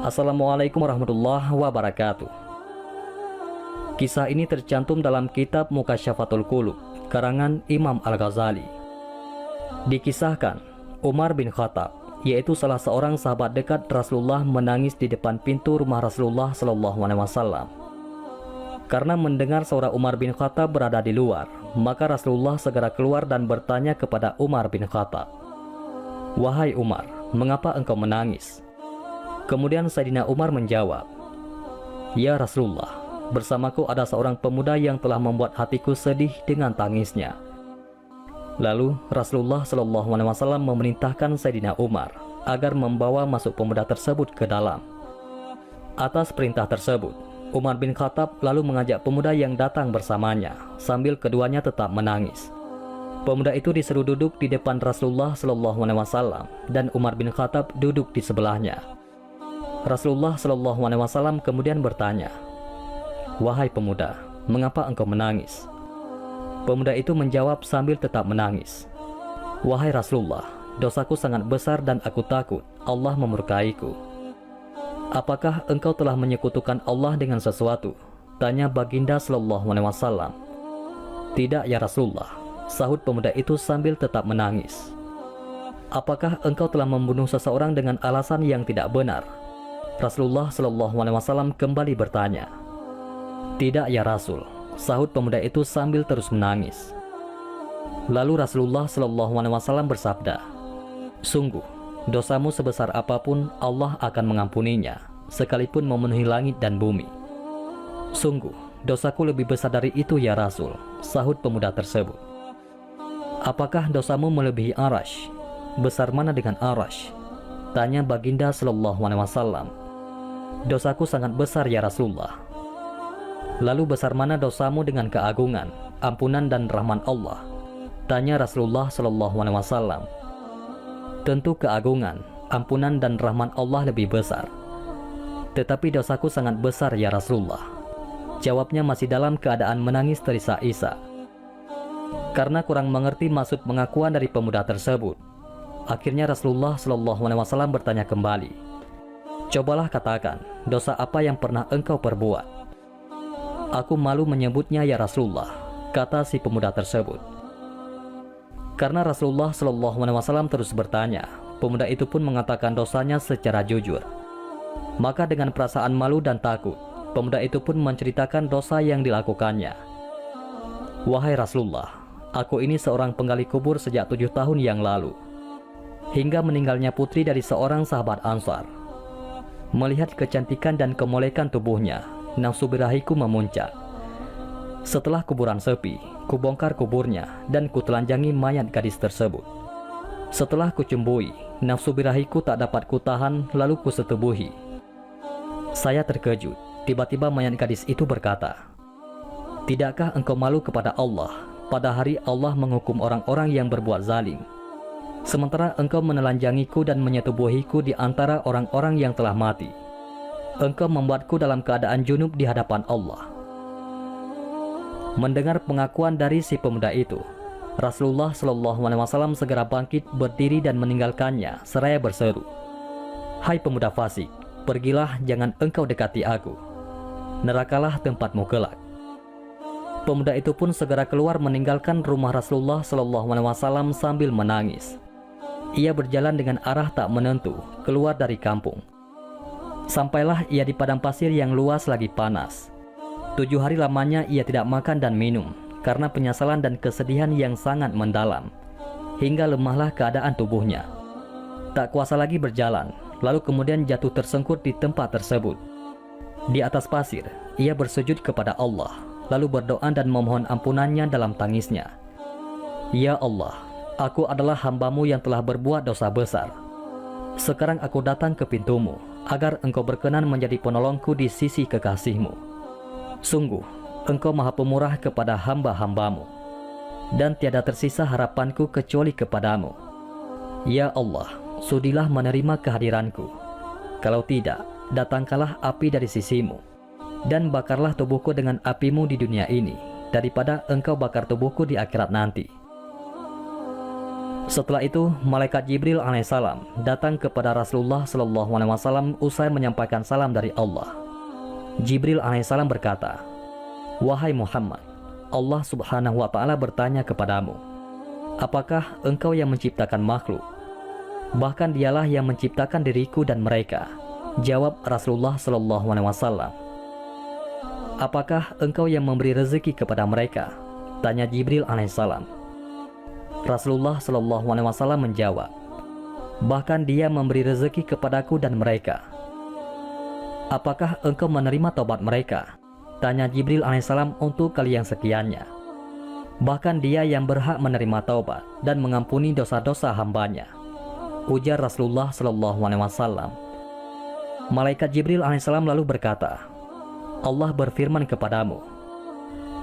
Assalamualaikum warahmatullahi wabarakatuh. Kisah ini tercantum dalam kitab Mukasyafatul Qulub, karangan Imam Al-Ghazali. Dikisahkan, Umar bin Khattab, yaitu salah seorang sahabat dekat Rasulullah, menangis di depan pintu rumah Rasulullah SAW. Karena mendengar suara Umar bin Khattab berada di luar, maka Rasulullah segera keluar dan bertanya kepada Umar bin Khattab, "Wahai Umar, mengapa engkau menangis?" Kemudian Sayyidina Umar menjawab, "Ya Rasulullah, bersamaku ada seorang pemuda yang telah membuat hatiku sedih dengan tangisnya." Lalu Rasulullah SAW memerintahkan Sayyidina Umar agar membawa masuk pemuda tersebut ke dalam. Atas perintah tersebut, Umar bin Khattab lalu mengajak pemuda yang datang bersamanya, sambil keduanya tetap menangis. Pemuda itu disuruh duduk di depan Rasulullah SAW dan Umar bin Khattab duduk di sebelahnya. Rasulullah SAW kemudian bertanya, "Wahai pemuda, mengapa engkau menangis?" Pemuda itu menjawab sambil tetap menangis, "Wahai Rasulullah, dosaku sangat besar dan aku takut Allah memurkaiku." "Apakah engkau telah menyekutukan Allah dengan sesuatu?" tanya Baginda SAW. "Tidak ya Rasulullah," sahut pemuda itu sambil tetap menangis. "Apakah engkau telah membunuh seseorang dengan alasan yang tidak benar?" Rasulullah SAW kembali bertanya. "Tidak ya Rasul," sahut pemuda itu sambil terus menangis. Lalu Rasulullah SAW bersabda, "Sungguh, dosamu sebesar apapun Allah akan mengampuninya, sekalipun memenuhi langit dan bumi." "Sungguh, dosaku lebih besar dari itu ya Rasul," sahut pemuda tersebut. "Apakah dosamu melebihi Arash?" "Besar mana dengan Arash?" tanya Baginda SAW. "Dosaku sangat besar ya Rasulullah." "Lalu besar mana dosamu dengan keagungan, ampunan dan rahman Allah?" tanya Rasulullah SAW. "Tentu keagungan, ampunan dan rahman Allah lebih besar. Tetapi dosaku sangat besar ya Rasulullah." Jawabnya masih dalam keadaan menangis terisak-isak. Karena kurang mengerti maksud pengakuan dari pemuda tersebut, akhirnya Rasulullah SAW bertanya kembali, "Cobalah katakan, dosa apa yang pernah engkau perbuat?" "Aku malu menyebutnya ya Rasulullah," kata si pemuda tersebut. Karena Rasulullah SAW terus bertanya, pemuda itu pun mengatakan dosanya secara jujur. Maka dengan perasaan malu dan takut, pemuda itu pun menceritakan dosa yang dilakukannya. "Wahai Rasulullah, aku ini seorang penggali kubur sejak 7 tahun yang lalu, hingga meninggalnya putri dari seorang sahabat Ansar. Melihat kecantikan dan kemolekan tubuhnya, nafsu birahiku memuncak. Setelah kuburan sepi, kubongkar kuburnya dan kutelanjangi mayat gadis tersebut. Setelah kucumbui, nafsu birahiku tak dapat kutahan, lalu kusetubuhi. Saya terkejut, tiba-tiba mayat gadis itu berkata, 'Tidakkah engkau malu kepada Allah pada hari Allah menghukum orang-orang yang berbuat zalim? Sementara engkau menelanjangiku dan menyetubuhiku di antara orang-orang yang telah mati. Engkau membuatku dalam keadaan junub di hadapan Allah.'" Mendengar pengakuan dari si pemuda itu, Rasulullah SAW segera bangkit berdiri dan meninggalkannya seraya berseru, "Hai pemuda fasik, pergilah, jangan engkau dekati aku. Nerakalah tempatmu kelak." Pemuda itu pun segera keluar meninggalkan rumah Rasulullah SAW sambil menangis. Ia berjalan dengan arah tak menentu keluar dari kampung. Sampailah ia di padang pasir yang luas lagi panas. 7 hari lamanya ia tidak makan dan minum karena penyesalan dan kesedihan yang sangat mendalam, hingga lemahlah keadaan tubuhnya. Tak kuasa lagi berjalan, lalu kemudian jatuh tersungkur di tempat tersebut. Di atas pasir, ia bersujud kepada Allah, lalu berdoa dan memohon ampunannya dalam tangisnya. "Ya Allah, aku adalah hamba-Mu yang telah berbuat dosa besar. Sekarang aku datang ke pintu-Mu, agar Engkau berkenan menjadi penolongku di sisi kekasih-Mu. Sungguh, Engkau maha pemurah kepada hamba-hamba-Mu, dan tiada tersisa harapanku kecuali kepadamu. Ya Allah, sudilah menerima kehadiranku. Kalau tidak, datangkanlah api dari sisi-Mu, dan bakarlah tubuhku dengan api-Mu di dunia ini, daripada Engkau bakar tubuhku di akhirat nanti." Setelah itu, malaikat Jibril alaihissalam datang kepada Rasulullah sallallahu alaihi wasallam usai menyampaikan salam dari Allah. Jibril alaihissalam berkata, "Wahai Muhammad, Allah subhanahu wa ta'ala bertanya kepadamu, apakah engkau yang menciptakan makhluk? Bahkan dialah yang menciptakan diriku dan mereka." Jawab Rasulullah sallallahu alaihi wasallam. "Apakah engkau yang memberi rezeki kepada mereka?" tanya Jibril alaihissalam. Rasulullah sallallahu alaihi wasallam menjawab, "Bahkan dia memberi rezeki kepadaku dan mereka." "Apakah engkau menerima taubat mereka?" tanya Jibril alaihissalam untuk kali yang sekiannya. "Bahkan dia yang berhak menerima taubat dan mengampuni dosa-dosa hambanya," ujar Rasulullah sallallahu alaihi wasallam. Malaikat Jibril alaihissalam lalu berkata, "Allah berfirman kepadamu,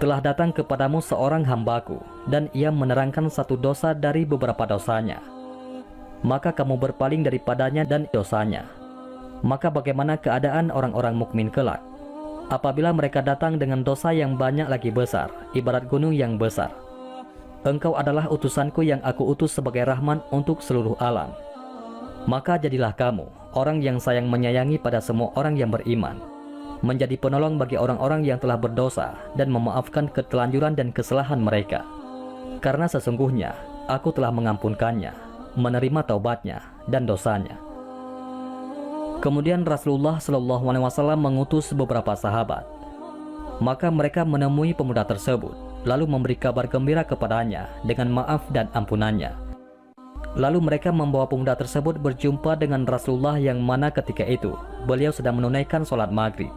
telah datang kepadamu seorang hambaku dan ia menerangkan satu dosa dari beberapa dosanya. Maka kamu berpaling daripadanya dan dosanya. Maka bagaimana keadaan orang-orang mukmin kelak apabila mereka datang dengan dosa yang banyak lagi besar, ibarat gunung yang besar? Engkau adalah utusanku yang aku utus sebagai rahmat untuk seluruh alam. Maka jadilah kamu orang yang sayang menyayangi pada semua orang yang beriman, menjadi penolong bagi orang-orang yang telah berdosa dan memaafkan ketelanjuran dan kesalahan mereka. Karena sesungguhnya aku telah mengampunkannya, menerima taubatnya dan dosanya." Kemudian Rasulullah Shallallahu Alaihi Wasallam mengutus beberapa sahabat. Maka mereka menemui pemuda tersebut, lalu memberi kabar gembira kepadanya dengan maaf dan ampunannya. Lalu mereka membawa pemuda tersebut berjumpa dengan Rasulullah, yang mana ketika itu beliau sedang menunaikan sholat maghrib,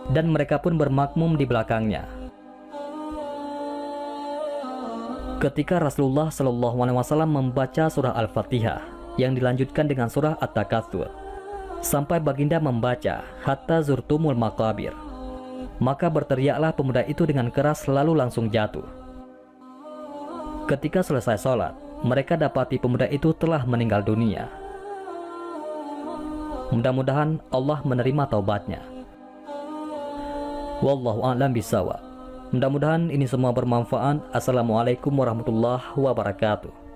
dan mereka pun bermakmum di belakangnya. Ketika Rasulullah Shallallahu Alaihi Wasallam membaca surah Al-Fatihah yang dilanjutkan dengan surah At-Takatsur sampai baginda membaca hatta zurtumul maqabir, maka berteriaklah pemuda itu dengan keras lalu langsung jatuh. Ketika selesai sholat, mereka dapati pemuda itu telah meninggal dunia. Mudah-mudahan Allah menerima taubatnya. Wallahu a'lam bishawab. Mudah-mudahan ini semua bermanfaat. Assalamualaikum warahmatullahi wabarakatuh.